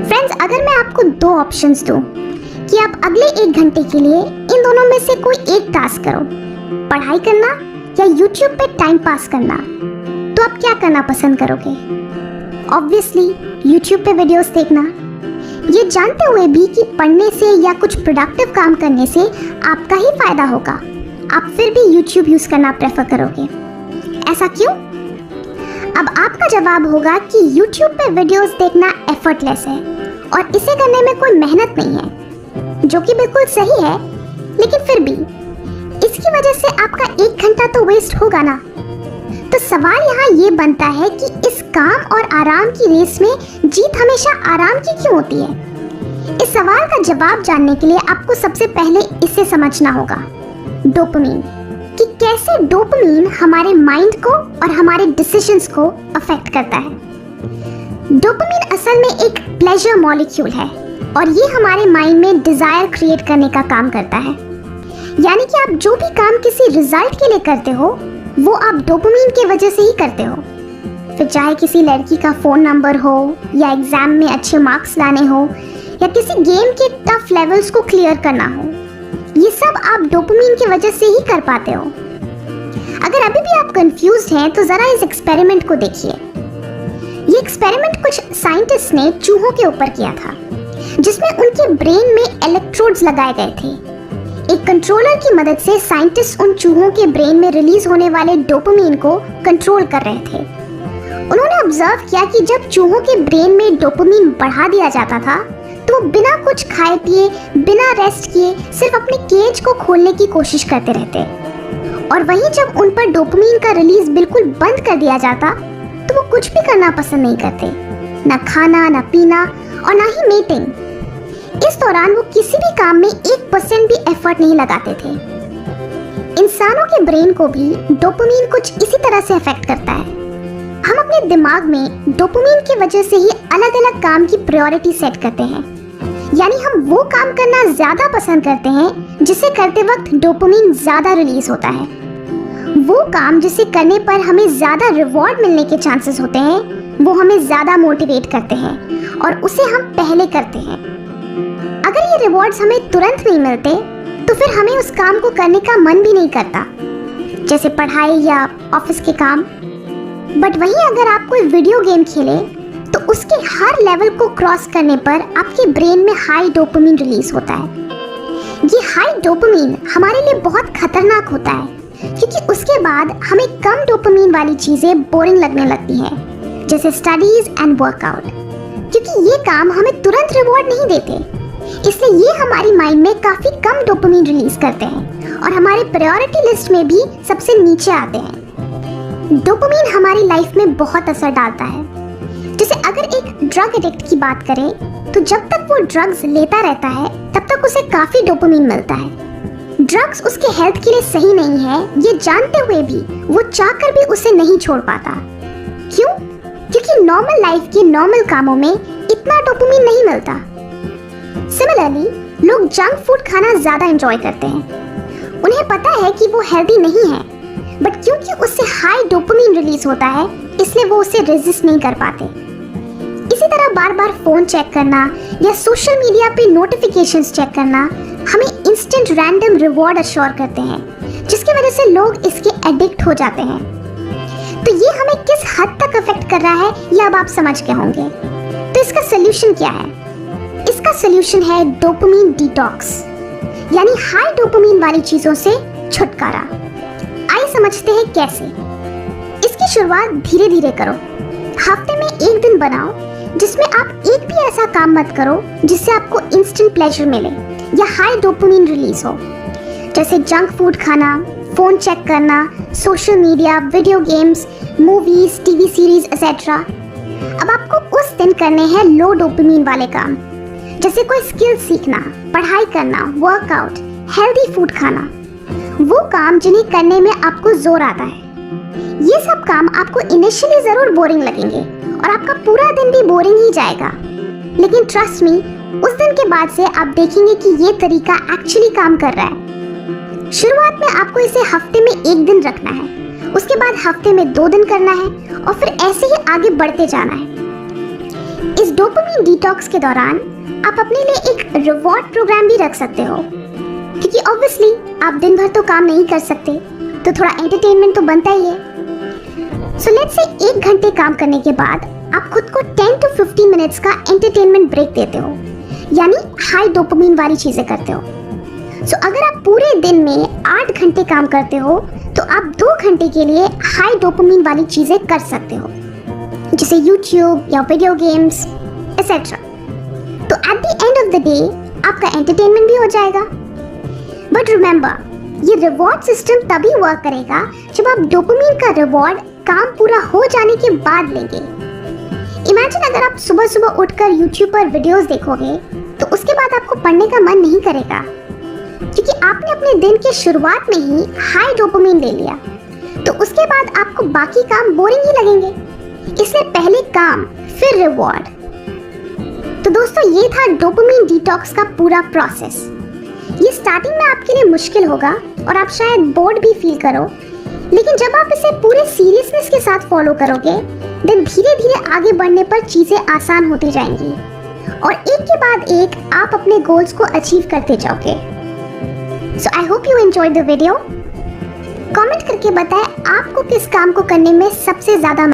Friends, अगर मैं आपको दो ऑप्शंस दूं कि आप अगले 1 घंटे के लिए इन दोनों में से कोई एक टास्क करो, पढ़ाई करना या YouTube पे टाइम पास करना, तो आप क्या करना पसंद करोगे? ऑब्वियसली YouTube पे वीडियोस देखना, ये जानते हुए भी कि पढ़ने से या कुछ प्रोडक्टिव काम करने से आपका ही फायदा होगा, आप फिर भी YouTube यूज करना प्रेफर करोगे। ऐसा क्यों? अब आपका जवाब होगा कि YouTube पे वीडियोस देखना एफर्टलेस है और इसे करने में कोई मेहनत नहीं है, जो कि बिल्कुल सही है, लेकिन फिर भी इसकी वजह से आपका 1 घंटा तो वेस्ट होगा ना। तो सवाल यहाँ ये बनता है कि इस काम और आराम की रेस में जीत हमेशा आराम की क्यों होती है? इस सवाल का जवाब जानने के लिए आपको सबसे पहले इसे समझना होगा, डोपामिन, कि कैसे डोपामिन हमारे माइंड को और हमारे डिसीजंस को अफेक्ट करता है। डोपामिन असल में एक प्लेजर मॉलिक्यूल है और ये हमारे माइंड में डिजायर क्रिएट करने का काम करता है। यानी कि आप जो भी काम किसी रिजल्ट के लिए करते हो वो आप डोपामिन की वजह से ही करते हो। फिर चाहे किसी लड़की का फोन नंबर हो या एग्जाम में अच्छे मार्क्स लाने हो या किसी गेम के टफ लेवल्स को क्लियर करना हो, ये सब आप डोपामिन की वजह से ही कर पाते हो। अगर अभी भी आप कंफ्यूज्ड हैं तो जरा इस एक्सपेरिमेंट को देखिए। ये एक्सपेरिमेंट कुछ साइंटिस्ट ने चूहों के ऊपर किया था, जिसमें उनके ब्रेन में इलेक्ट्रोड्स लगाए गए थे। एक कंट्रोलर की मदद से साइंटिस्ट उन चूहों के ब्रेन में रिलीज होने वाले डोपामिन को कंट्रोल कर रहे थे। उन्होंने ऑब्जर्व किया कि जब चूहों के ब्रेन में डोपामिन बढ़ा दिया जाता था तो वो बिना कुछ खाए पिए, बिना रेस्ट किए सिर्फ अपने केज को खोलने की कोशिश करते रहते, और वहीं जब उन पर डोपामिन का रिलीज बिल्कुल बंद कर दिया जाता तो वो कुछ भी करना पसंद नहीं करते, ना खाना, ना पीना और ना ही मेटिंग। इस दौरान वो किसी भी काम में 1% भी एफर्ट नहीं लगाते थे। इंसानों के ब्रेन को भी डोपामिन कुछ इसी तरह से अफेक्ट करता है। हम अपने दिमाग में डोपामिन की वजह से ही अलग अलग काम की प्रायोरिटी सेट करते हैं। यानी हम वो काम करना ज्यादा पसंद करते हैं जिसे करते वक्त डोपामिन ज्यादा रिलीज होता है। वो काम जिसे करने पर हमें ज्यादा रिवॉर्ड मिलने के चांसेस होते हैं, वो हमें ज्यादा मोटिवेट करते हैं और उसे हम पहले करते हैं। अगर ये रिवॉर्ड्स हमें तुरंत नहीं मिलते तो फिर हमें उस काम को करने का मन भी नहीं करता, जैसे पढ़ाई या ऑफिस के काम। बट वहीं अगर आप कोई वीडियो गेम खेले तो उसके हर लेवल को क्रॉस करने पर आपके ब्रेन में हाई डोपामिन रिलीज होता है। ये हाई डोपामिन हमारे लिए बहुत खतरनाक होता है, क्योंकि उसके बाद हमें कम डोपामिन वाली चीजें बोरिंग लगने लगती हैं, जैसे स्टडीज एंड वर्कआउट, क्योंकि ये काम हमें तुरंत रिवॉर्ड नहीं देते। इसलिए ये हमारी माइंड में काफी कम डोपामिन रिलीज करते हैं और हमारे प्रायोरिटी लिस्ट में भी सबसे नीचे आते हैं। डोपामिन हमारी लाइफ में बहुत असर डालता है। जैसे अगर एक ड्रग एडिक्ट की बात करें तो जब तक वो ड्रग्स लेता रहता है तब तक उसे काफी डोपामिन मिलता है। ड्रग्स उसके हेल्थ के लिए सही नहीं है, ये जानते हुए भी वो चाहकर भी उसे नहीं छोड़ पाता। क्यों? क्योंकि नॉर्मल लाइफ के नॉर्मल कामों में इतना डोपामिन नहीं मिलता। सिमिलरली, लोग जंक फूड खाना ज्यादा एंजॉय करते हैं। उन्हें पता है कि वो हेल्दी नहीं है, बट क्योंकि उससे हाई डोपामिन रिलीज होता है इसलिए वो उसे रेजिस्ट नहीं कर पाते। इसी तरह बार बार फोन चेक करना या सोशल मीडिया पे नोटिफिकेशंस चेक करना हमें इंस्टेंट रैंडम रिवॉर्ड अश्योर करते हैं, जिसकी वजह से लोग इसके एडिक्ट हो जाते हैं। तो ये हमें किस हद तक अफेक्ट कर रहा है ये अब आप समझ गए होंगे। तो इसका सोल्यूशन क्या है? इसका सोल्यूशन है डोपामिन डिटॉक्स, यानी हाई डोपामिन वाली चीजों से छुटकारा। आइए समझते हैं कैसे। इसकी शुरुआत धीरे धीरे करो। हफ्ते में 1 दिन बनाओ जिसमें आप एक भी ऐसा काम मत करो जिससे आपको इंस्टेंट प्लेजर मिले या हाई डोपामिन रिलीज हो, जैसे जंक फूड खाना, फोन चेक करना, social media, video games, movies, TV series etcetera. अब आपको उस दिन करने हैं लो डोपामिन वाले काम, जैसे कोई स्किल सीखना, पढ़ाई करना, वर्कआउट, हेल्दी फूड खाना, वो काम जिन्हें करने में आपको जोर आता है। ये सब काम आपको इनिशियली जरूर बोरिंग लगेंगे और आपका पूरा दिन भी बोरिंग ही जाएगा, लेकिन ट्रस्ट मी, उस दिन के बाद से आप देखेंगे कि ये तरीका एक्चुअली काम कर रहा है। शुरुआत में आपको इसे हफ्ते में 1 दिन रखना है, उसके बाद हफ्ते में 2 दिन करना है और फिर ऐसे ही आगे बढ़ते जाना है। इस डोपामिन डिटॉक्स के दौरान आप अपने लिए एक रिवॉर्ड प्रोग्राम भी रख सकते हो, क्योंकि ऑब्वियसली आप दिन भर तो काम नहीं कर सकते, तो थोड़ा एंटरटेनमेंट तो बनता ही है। सो लेट्स से 1 घंटे काम करने के बाद आप खुद को 10 to 15 मिनट्स का एंटरटेनमेंट ब्रेक देते हो, यानी हाई डोपामिन वाली चीजें करते हो। सो अगर आप पूरे दिन में 8 घंटे काम करते हो तो आप 2 घंटे के लिए हाई डोपामिन वाली चीजें कर सकते हो, जैसे यूट्यूब या वीडियो गेम्स एक्सेट्रा। तो at the end of the day आपका एंटरटेनमेंट भी हो जाएगा। बट रिमेंबर, ये रिवॉर्ड सिस्टम तभी वर्क करेगा जब आप डोपामिन का रिवॉर्ड काम पूरा हो जाने के बाद लेंगे। इमेजिन अगर आप सुबह सुबह उठकर यूट्यूब पर वीडियोस देखोगे तो उसके बाद आपको पढ़ने का मन नहीं करेगा, क्योंकि आपने अपने दिन की शुरुआत में ही हाई डोपामिन ले लिया। तो उसके बाद आपको बाकी काम बोरिंग ही लगेंगे, इसलिए पहले काम फिर रिवॉर्ड। तो दोस्तों, ये था डोपामिन डिटॉक्स का पूरा प्रोसेस। ये स्टार्टिंग में आपके लिए मुश्किल होगा और आप शायद बोर्ड भी फील करो, लेकिन जब आप इसे पूरे सीरियसनेस के साथ फॉलो करोगे देन धीरे धीरे आगे बढ़ने पर चीजें आसान होती जाएंगी और एक के बाद एक आप अपने गोल्स को अचीव करते जाओगे। So I hope you enjoyed the video. Comment करके बताएं आपको किस काम को करने में सबसे ज्यादा